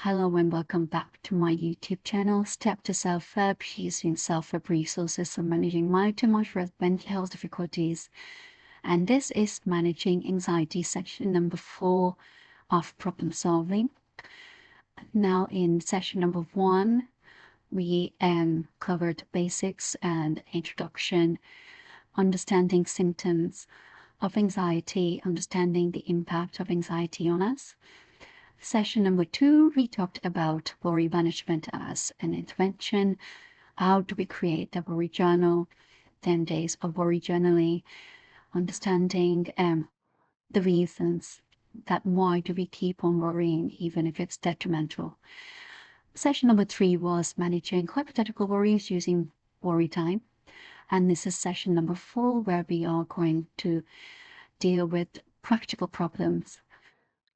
Hello and welcome back to my YouTube channel, Step to Self-Help, using self-help resources for managing mild to moderate mental health difficulties. And this is managing anxiety, section number 4 of problem solving. Now in session number 1, we covered basics and introduction, understanding symptoms of anxiety, understanding the impact of anxiety on us. Session number 2, we talked about worry management as an intervention. How do we create a worry journal? 10 days of worry journaling, understanding the reasons that why do we keep on worrying even if it's detrimental. Session number 3 was managing hypothetical worries using worry time. And this is session number 4, where we are going to deal with practical problems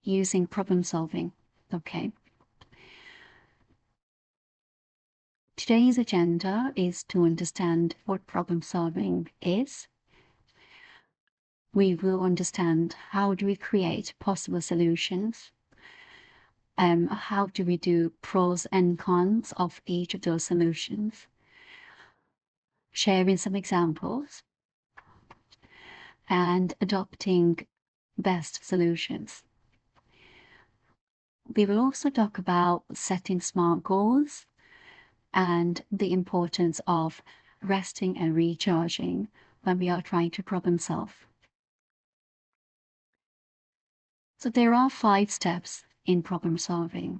using problem solving. Okay. Today's agenda is to understand what problem solving is. We will understand how do we create possible solutions, how do we do pros and cons of each of those solutions, sharing some examples, and adopting best solutions. We will also talk about setting smart goals and the importance of resting and recharging when we are trying to problem solve. So there are 5 steps in problem solving.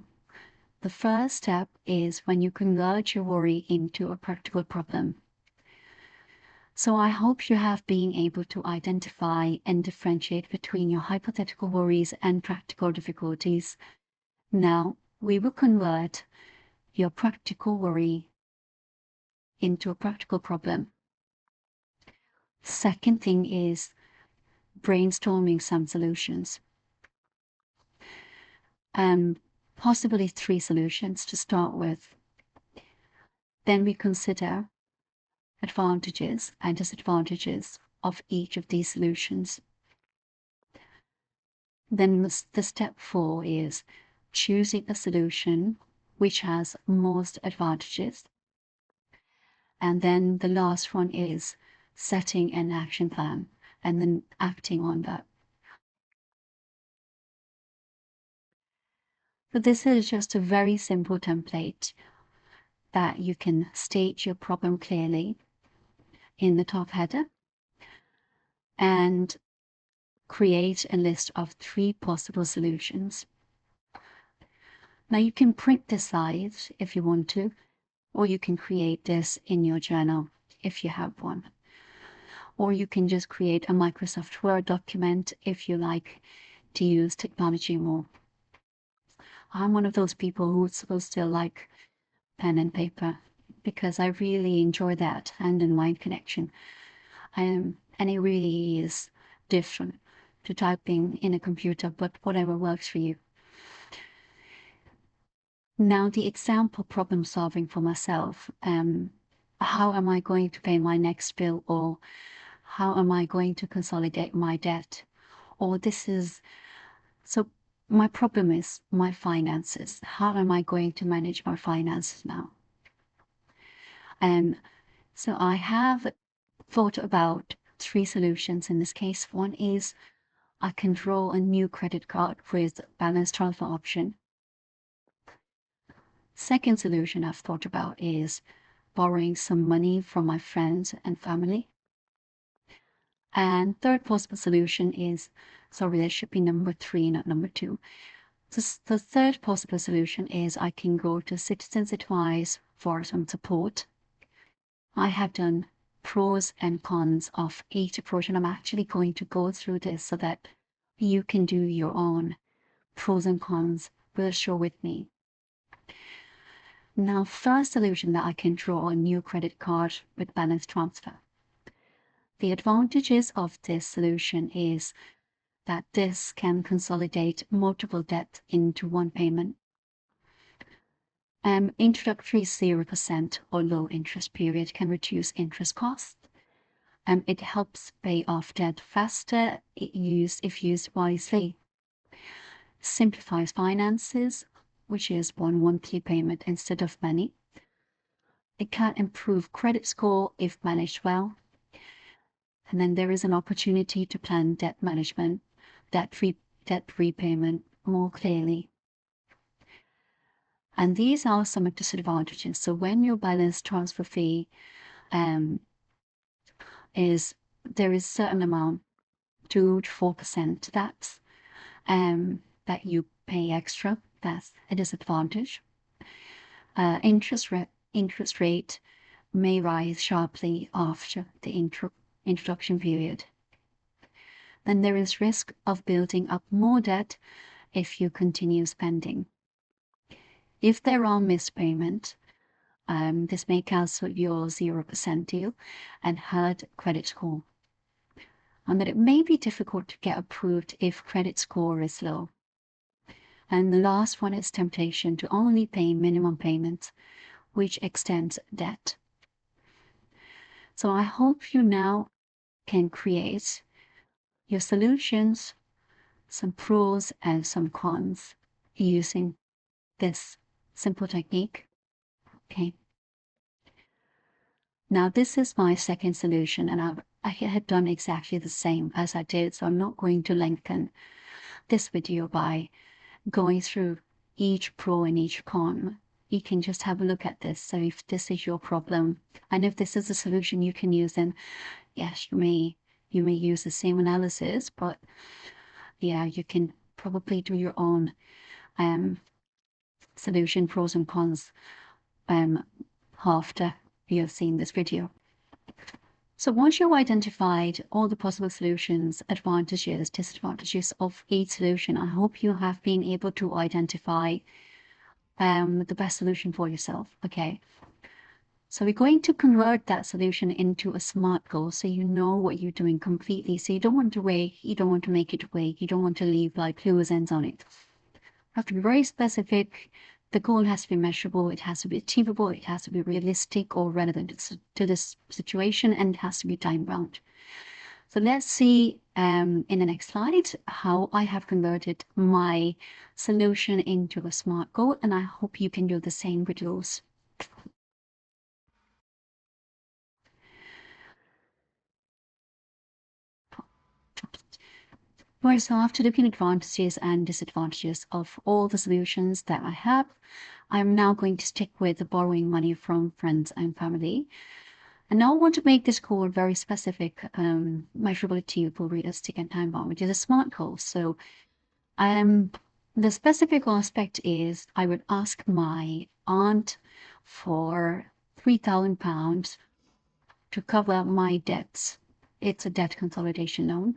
The first step is when you convert your worry into a practical problem. So I hope you have been able to identify and differentiate between your hypothetical worries and practical difficulties. Now we will convert your practical worry into a practical problem. Second thing is brainstorming some solutions. Possibly 3 solutions to start with. Then we consider advantages and disadvantages of each of these solutions. Then the step 4 is choosing a solution which has most advantages. And then the last one is setting an action plan and then acting on that. So this is just a very simple template that you can state your problem clearly in the top header and create a list of 3 possible solutions. Now you can print this slide if you want to, or you can create this in your journal if you have one. Or you can just create a Microsoft Word document if you like to use technology more. I'm one of those people who still like pen and paper because I really enjoy that hand and mind connection. And it really is different to typing in a computer, but whatever works for you. Now the example problem solving for myself, how am I going to pay my next bill, or how am I going to consolidate my debt? Or so my problem is my finances. How am I going to manage my finances now? So I have thought about 3 solutions in this case. One is I can draw a new credit card with balance transfer option. Second solution I've thought about is borrowing some money from my friends and family. And third possible solution is, sorry, there should be number 3, not number 2. The third possible solution is I can go to Citizens Advice for some support. I have done pros and cons of each approach, and I'm actually going to go through this so that you can do your own pros and cons. Will show with me. Now, first solution that I can draw a new credit card with balance transfer. The advantages of this solution is that this can consolidate multiple debts into one payment. Introductory 0% or low interest period can reduce interest costs. It helps pay off debt faster if used wisely. Simplifies finances which is one monthly payment instead of many. It can improve credit score if managed well. And then there is an opportunity to plan debt management, debt repayment more clearly. And these are some of the disadvantages. So when your balance transfer fee there is certain amount, 2 to 4% that you pay extra. That's a disadvantage. Interest rate may rise sharply after the introduction period. Then there is risk of building up more debt if you continue spending. If there are missed payments, this may cancel your 0% deal and hurt credit score. And that it may be difficult to get approved if credit score is low. And the last one is temptation to only pay minimum payments, which extends debt. So I hope you now can create your solutions, some pros and some cons using this simple technique. Okay. Now this is my second solution, and I had done exactly the same as I did, so I'm not going to lengthen this video by going through each pro and each con. You can just have a look at this. So if this is your problem, and if this is a solution you can use, then yes, you may use the same analysis, but yeah, you can probably do your own solution pros and cons after you have seen this video. So once you've identified all the possible solutions, advantages, disadvantages of each solution, I hope you have been able to identify the best solution for yourself. Okay. So we're going to convert that solution into a SMART goal, so you know what you're doing completely. So you don't want to wait, you don't want to make it vague, you don't want to leave like loose ends on it. You have to be very specific. The goal has to be measurable, it has to be achievable, it has to be realistic or relevant to this situation, and it has to be time-bound. So let's see in the next slide how I have converted my solution into a SMART goal, and I hope you can do the same with yours. Right, so after looking at advantages and disadvantages of all the solutions that I have, I'm now going to stick with borrowing money from friends and family. And now I want to make this goal very specific, measurable, achievable, realistic, and time-bound, which is a SMART goal. So the specific aspect is I would ask my aunt for £3,000 to cover my debts. It's a debt consolidation loan.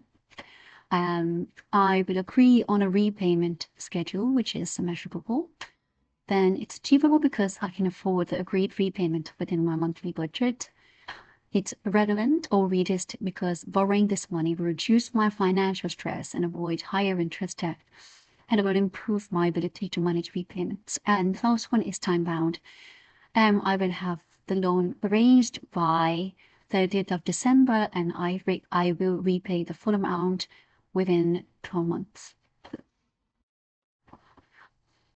I will agree on a repayment schedule, which is a measurable goal. Then it's achievable because I can afford the agreed repayment within my monthly budget. It's relevant or realistic because borrowing this money will reduce my financial stress and avoid higher interest debt, and it will improve my ability to manage repayments. And the last one is time-bound. I will have the loan arranged by 30th of December, and I will repay the full amount within 12 months.